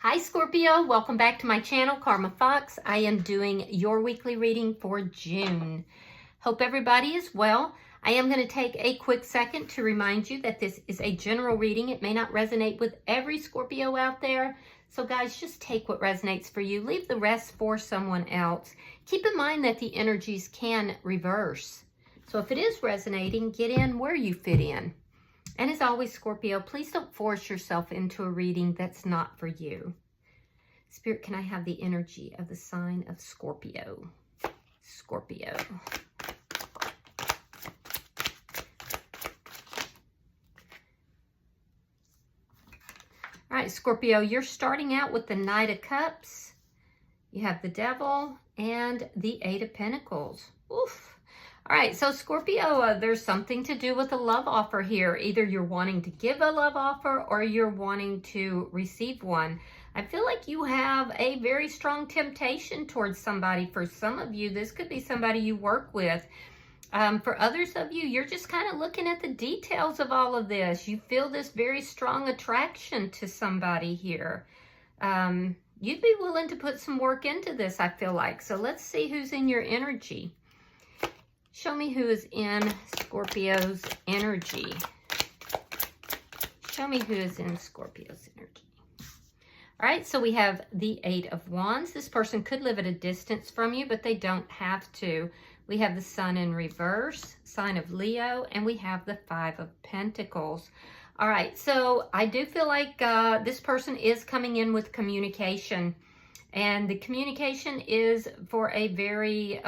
Hi Scorpio, welcome back to my channel, Karma Fox. I am doing your weekly reading for June. Hope everybody is well. I am going to take a quick second to remind you that this is a general reading. It may not resonate with every Scorpio out there. So guys, just take what resonates for you. Leave the rest for someone else. Keep in mind that the energies can reverse. So if it is resonating, get in where you fit in. And as always, Scorpio, please don't force yourself into a reading that's not for you. Spirit, can I have the energy of the sign of Scorpio? Scorpio. All right, Scorpio, you're starting out with the Knight of Cups. You have the Devil and the Eight of Pentacles. Oof. All right, so Scorpio, there's something to do with a love offer here. Either you're wanting to give a love offer or you're wanting to receive one. I feel like you have a very strong temptation towards somebody. For some of you, this could be somebody you work with. For others of you, you're just kind of looking at the details of all of this. You feel this very strong attraction to somebody here. You'd be willing to put some work into this, I feel like. So let's see who's in your energy. Show me who is in Scorpio's energy. Show me who is in Scorpio's energy. All right, so we have the Eight of Wands. This person could live at a distance from you, but they don't have to. We have the Sun in reverse, sign of Leo, and we have the Five of Pentacles. All right, so I do feel like this person is coming in with communication. And the communication is for a very,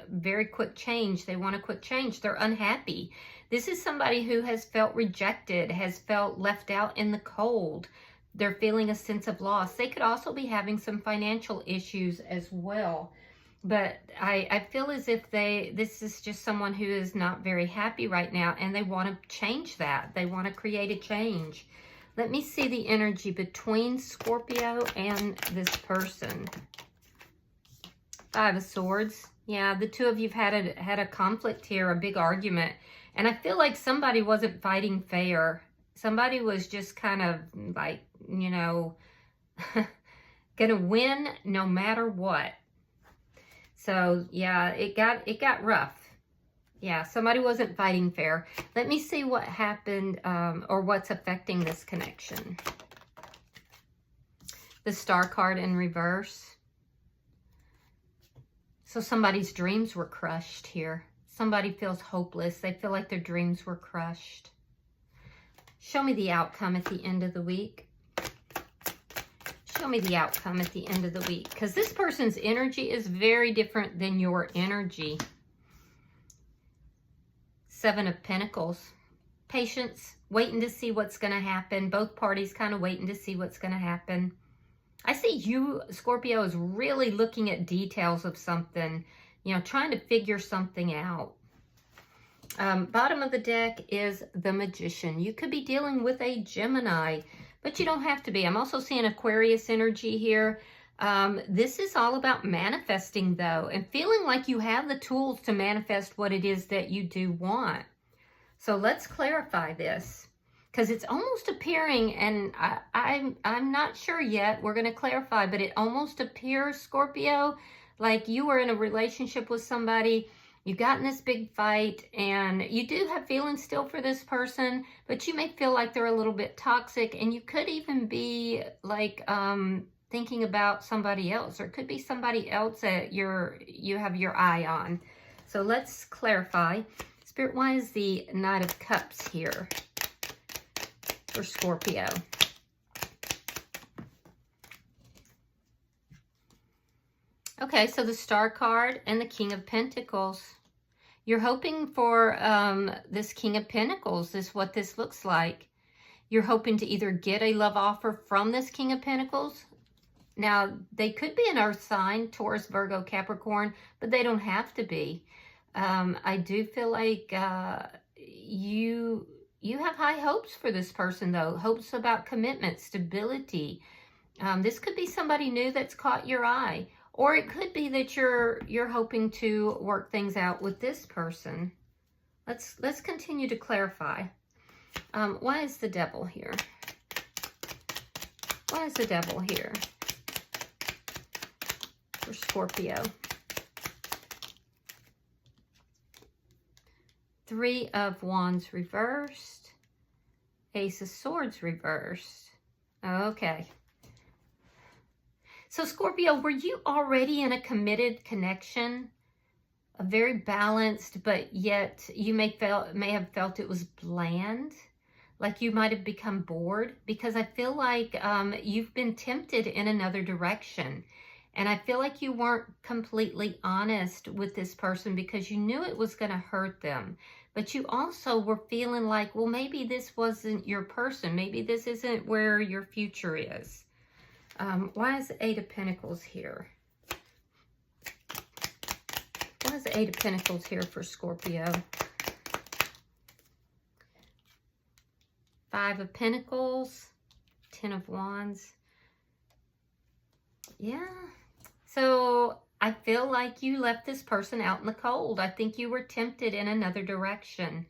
very quick change. They want a quick change. They're unhappy. This is somebody who has felt rejected, has felt left out in the cold. They're feeling a sense of loss. They could also be having some financial issues as well. But I feel as if this is just someone who is not very happy right now, and they want to change that. They want to create a change. Let me see the energy between Scorpio and this person. Five of Swords. Yeah, the two of you've had a conflict here, a big argument. And I feel like somebody wasn't fighting fair. Somebody was just kind of like, you know, gonna win no matter what. So yeah, it got rough. Yeah, somebody wasn't fighting fair. Let me see what happened or what's affecting this connection. The Star card in reverse. So somebody's dreams were crushed here. Somebody feels hopeless. They feel like their dreams were crushed. Show me the outcome at the end of the week. Show me the outcome at the end of the week. Because this person's energy is very different than your energy. Seven of Pentacles. Patience, waiting to see what's going to happen. Both parties kind of waiting to see what's going to happen. I see you, Scorpio, is really looking at details of something, you know, trying to figure something out. Bottom of the deck is the Magician. You could be dealing with a Gemini, but you don't have to be. I'm also seeing Aquarius energy here. This is all about manifesting, though, and feeling like you have the tools to manifest what it is that you do want. So let's clarify this, because it's almost appearing, and I'm not sure yet. We're going to clarify, but it almost appears, Scorpio, like you were in a relationship with somebody. You got in this big fight, and you do have feelings still for this person, but you may feel like they're a little bit toxic, and you could even be like thinking about somebody else, or it could be somebody else that you have your eye on. So let's clarify. Spirit, why is the Knight of Cups here for Scorpio? Okay, so the Star card and the King of Pentacles. You're hoping for this King of Pentacles. This is what this looks like. You're hoping to either get a love offer from this King of Pentacles. Now, they could be an earth sign, Taurus, Virgo, Capricorn, but they don't have to be. I do feel like you have high hopes for this person, though. Hopes about commitment, stability. This could be somebody new that's caught your eye. Or it could be that you're hoping to work things out with this person. Let's continue to clarify. Why is the Devil here? Why is the Devil here for Scorpio? Three of Wands reversed. Ace of Swords reversed. Okay. So Scorpio, were you already in a committed connection? A very balanced, but yet you may have felt it was bland, like you might have become bored, because I feel like you've been tempted in another direction. And I feel like you weren't completely honest with this person because you knew it was going to hurt them. But you also were feeling like, well, maybe this wasn't your person. Maybe this isn't where your future is. Why is the Eight of Pentacles here? Why is the Eight of Pentacles here for Scorpio? Five of Pentacles, Ten of Wands. Yeah. So I feel like you left this person out in the cold. I think you were tempted in another direction.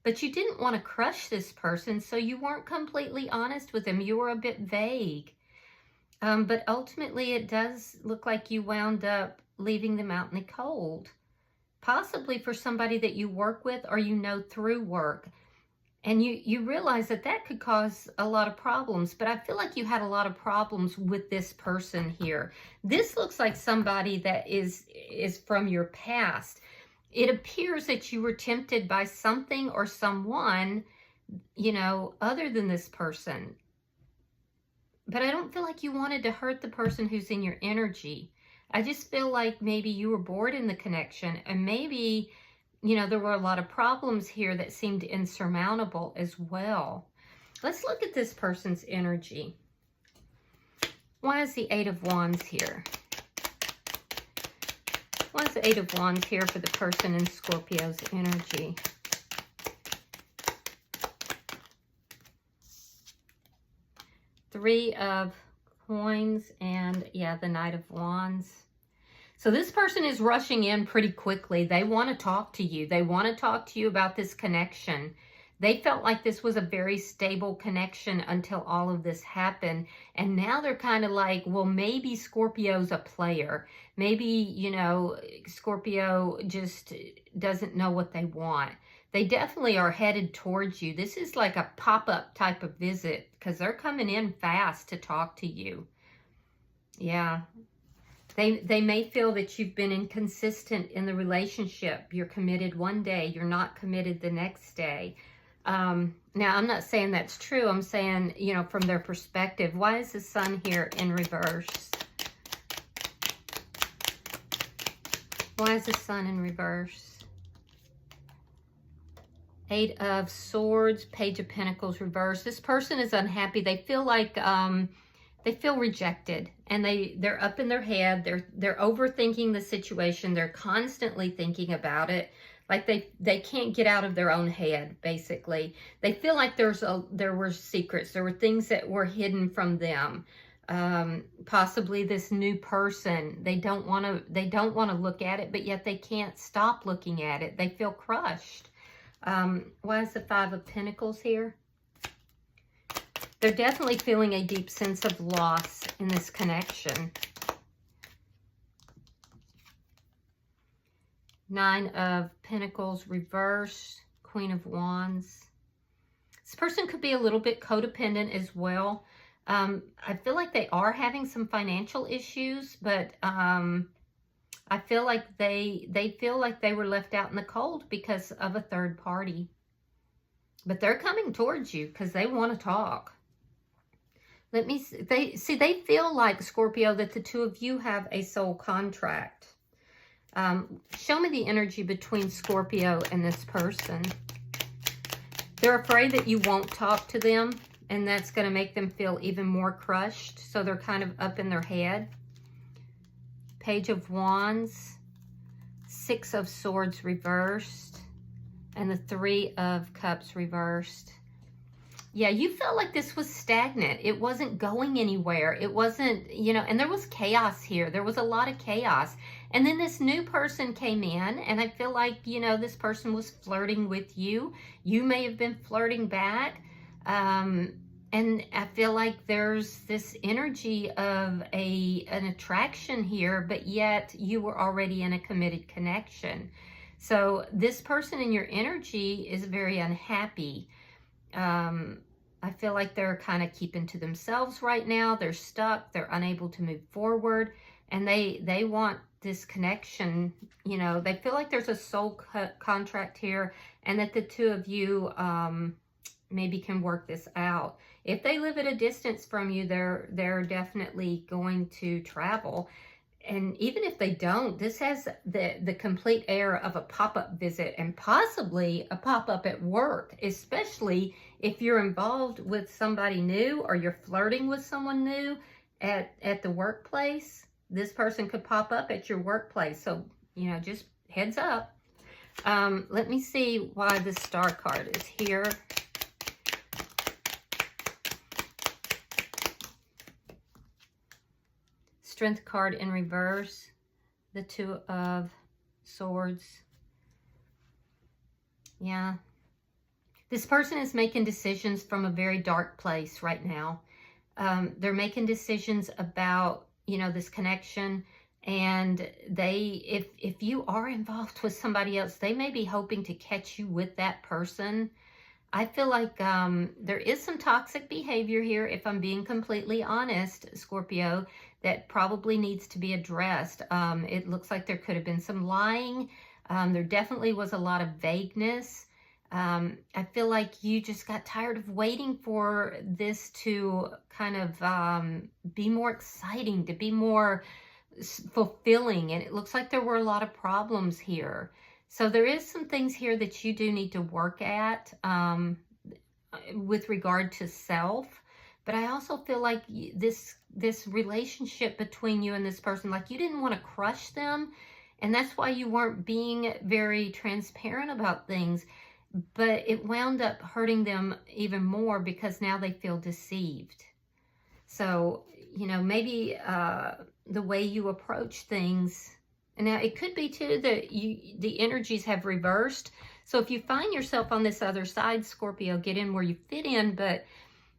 But you didn't want to crush this person, so you weren't completely honest with them. You were a bit vague. But ultimately, it does look like you wound up leaving them out in the cold. Possibly for somebody that you work with or you know through work. And you realize that that could cause a lot of problems. But I feel like you had a lot of problems with this person here. This looks like somebody that is from your past. It appears that you were tempted by something or someone, you know, other than this person. But I don't feel like you wanted to hurt the person who's in your energy. I just feel like maybe you were bored in the connection, and maybe, you know, there were a lot of problems here that seemed insurmountable as well. Let's look at this person's energy. Why is the Eight of Wands here? Why is the Eight of Wands here for the person in Scorpio's energy? Three of Coins and, yeah, the Knight of Wands. So this person is rushing in pretty quickly. They want to talk to you. They want to talk to you about this connection. They felt like this was a very stable connection until all of this happened. And now they're kind of like, well, maybe Scorpio's a player. Maybe, you know, Scorpio just doesn't know what they want. They definitely are headed towards you. This is like a pop-up type of visit because they're coming in fast to talk to you. Yeah. They may feel that you've been inconsistent in the relationship. You're committed one day. You're not committed the next day. Now, I'm not saying that's true. I'm saying, you know, from their perspective. Why is the Sun here in reverse? Why is the Sun in reverse? Eight of Swords, Page of Pentacles reverse. This person is unhappy. They feel like they feel rejected, and they're up in their head. They're overthinking the situation. They're constantly thinking about it. Like they can't get out of their own head, basically. They feel like there were secrets. There were things that were hidden from them. Possibly this new person. They don't want to look at it, but yet they can't stop looking at it. They feel crushed. Why is the Five of Pentacles here? They're definitely feeling a deep sense of loss in this connection. Nine of Pentacles reverse, Queen of Wands. This person could be a little bit codependent as well. I feel like they are having some financial issues, but I feel like they feel like they were left out in the cold because of a third party. But they're coming towards you because they want to talk. Let me see. They feel like, Scorpio, that the two of you have a soul contract. Show me the energy between Scorpio and this person. They're afraid that you won't talk to them, and that's going to make them feel even more crushed. So they're kind of up in their head. Page of Wands, Six of Swords reversed, and the Three of Cups reversed. Yeah, you felt like this was stagnant. It wasn't going anywhere. It wasn't, you know, and there was chaos here. There was a lot of chaos. And then this new person came in, and I feel like, you know, this person was flirting with you. You may have been flirting back. And I feel like there's this energy of an attraction here, but yet you were already in a committed connection. So this person in your energy is very unhappy. I feel like they're kind of keeping to themselves right now. They're stuck. They're unable to move forward. And they want this connection. You know, they feel like there's a soul contract here, and that the two of you maybe can work this out. If they live at a distance from you, they're definitely going to travel. And even if they don't, this has the complete air of a pop-up visit, and possibly a pop-up at work, especially if you're involved with somebody new or you're flirting with someone new at the workplace. This person could pop up at your workplace. So, you know, just heads up. Let me see why the Star card is here. Strength card in reverse, the Two of Swords. Yeah. This person is making decisions from a very dark place right now. They're making decisions about, you know, this connection. And if you are involved with somebody else, they may be hoping to catch you with that person. I feel like there is some toxic behavior here, if I'm being completely honest, Scorpio, that probably needs to be addressed. It looks like there could have been some lying. There definitely was a lot of vagueness. I feel like you just got tired of waiting for this to kind of be more exciting, to be more fulfilling. And it looks like there were a lot of problems here. So there is some things here that you do need to work at with regard to self. But I also feel like this relationship between you and this person, like you didn't want to crush them. And that's why you weren't being very transparent about things. But it wound up hurting them even more because now they feel deceived. So, you know, maybe the way you approach things. And now it could be too that the energies have reversed. So if you find yourself on this other side, Scorpio, get in where you fit in. But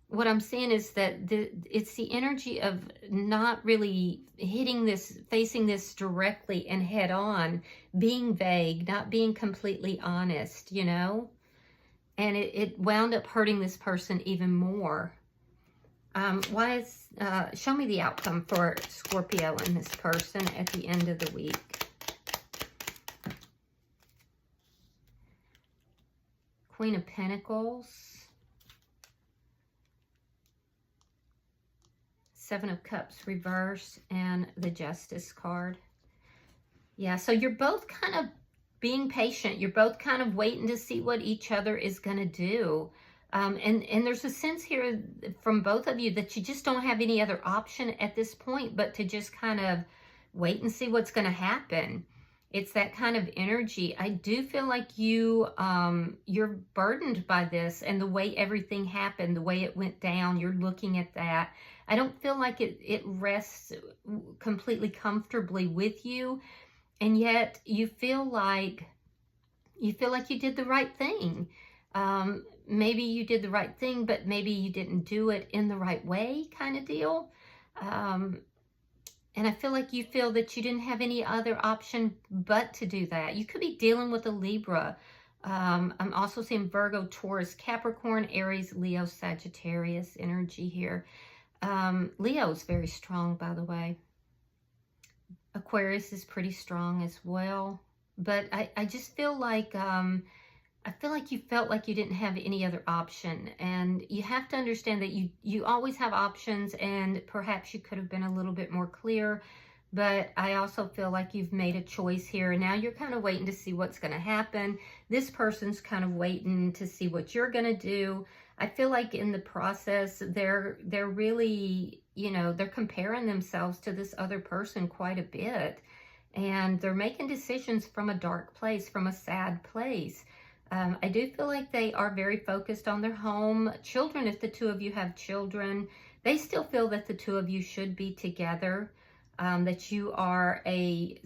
what I'm saying is that it's the energy of not really facing this directly and head on, being vague, not being completely honest, you know? And it wound up hurting this person even more. Show me the outcome for Scorpio and this person at the end of the week. Queen of Pentacles. Seven of Cups reverse, and the Justice card. Yeah, so you're both kind of being patient. You're both kind of waiting to see what each other is going to do. And there's a sense here from both of you that you just don't have any other option at this point but to just kind of wait and see what's going to happen. It's that kind of energy. I do feel like you're burdened by this and the way everything happened, the way it went down. You're looking at that. I don't feel like it rests completely comfortably with you. And yet you feel like you did the right thing. Maybe you did the right thing, but maybe you didn't do it in the right way, kind of deal. And I feel like you feel that you didn't have any other option but to do that. You could be dealing with a Libra. I'm also seeing Virgo, Taurus, Capricorn, Aries, Leo, Sagittarius energy here. Leo is very strong, by the way. Aquarius is pretty strong as well. But I just feel like you felt like you didn't have any other option. And you have to understand that you always have options, and perhaps you could have been a little bit more clear. But I also feel like you've made a choice here, and now you're kind of waiting to see what's going to happen. This person's kind of waiting to see what you're going to do. I feel like in the process, they're really, you know, they're comparing themselves to this other person quite a bit. And they're making decisions from a dark place, from a sad place. I do feel like they are very focused on their home. Children, if the two of you have children, they still feel that the two of you should be together. That you are a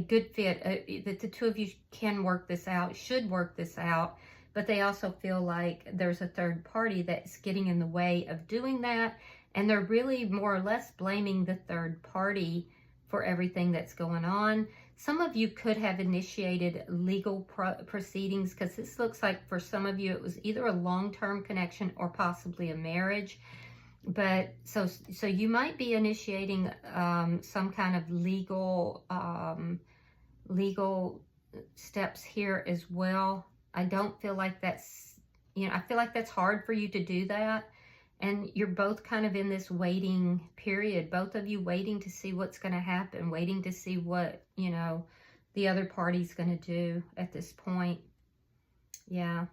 good fit, that the two of you can work this out, should work this out. but they also feel like there's a third party that's getting in the way of doing that. And they're really more or less blaming the third party for everything that's going on. Some of you could have initiated legal proceedings, because this looks like for some of you it was either a long-term connection or possibly a marriage. But so you might be initiating some kind of legal steps here as well. I don't feel like that's, I feel like that's hard for you to do that. And you're both kind of in this waiting period, both of you waiting to see what's going to happen, waiting to see what, the other party's going to do at this point. Yeah.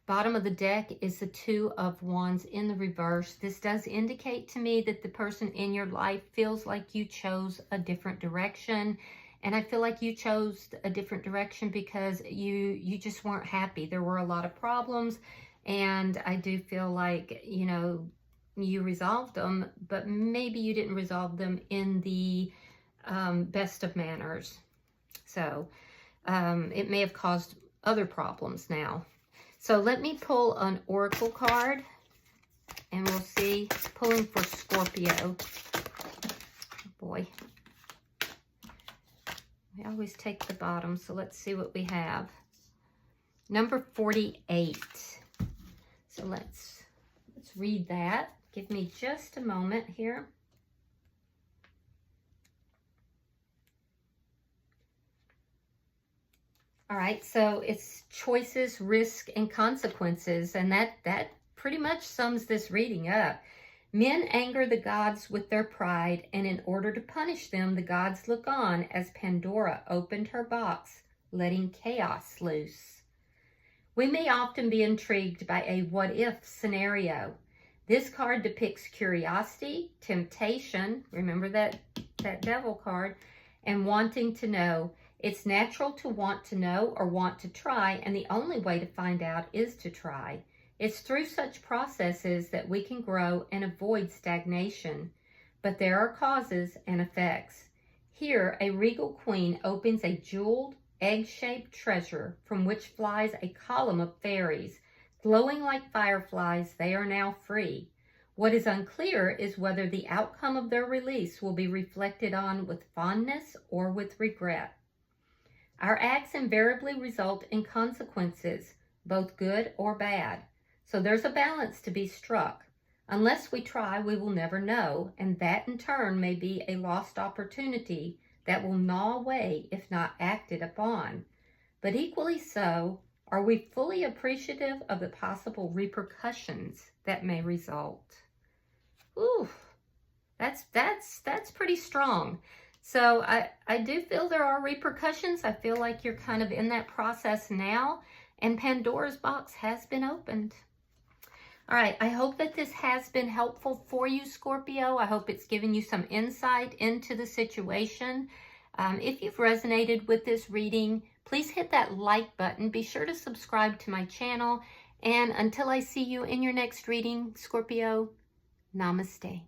Bottom of the deck is the Two of Wands in the reverse. This does indicate to me that the person in your life feels like you chose a different direction. And I feel like you chose a different direction because you just weren't happy. There were a lot of problems. And I do feel like, you resolved them, but maybe you didn't resolve them in the best of manners. So it may have caused other problems now. So let me pull an oracle card and we'll see. Pulling for Scorpio. Boy. I always take the bottom, so let's see what we have. Number 48. So let's read that. Give me just a moment here. All right, so it's choices, risk, and consequences, and that pretty much sums this reading up. Men anger the gods with their pride, and in order to punish them, the gods look on as Pandora opened her box, letting chaos loose. We may often be intrigued by a what-if scenario. This card depicts curiosity, temptation, remember that devil card, and wanting to know. It's natural to want to know or want to try, and the only way to find out is to try. It's through such processes that we can grow and avoid stagnation. But there are causes and effects. Here, a regal queen opens a jeweled, egg-shaped treasure from which flies a column of fairies. Glowing like fireflies, they are now free. What is unclear is whether the outcome of their release will be reflected on with fondness or with regret. Our acts invariably result in consequences, both good or bad. So there's a balance to be struck. Unless we try, we will never know, and that in turn may be a lost opportunity that will gnaw away if not acted upon. But equally so, are we fully appreciative of the possible repercussions that may result? Ooh, that's pretty strong. So I do feel there are repercussions. I feel like you're kind of in that process now, and Pandora's box has been opened. All right, I hope that this has been helpful for you, Scorpio. I hope it's given you some insight into the situation. If you've resonated with this reading, please hit that like button. Be sure to subscribe to my channel. And until I see you in your next reading, Scorpio, namaste.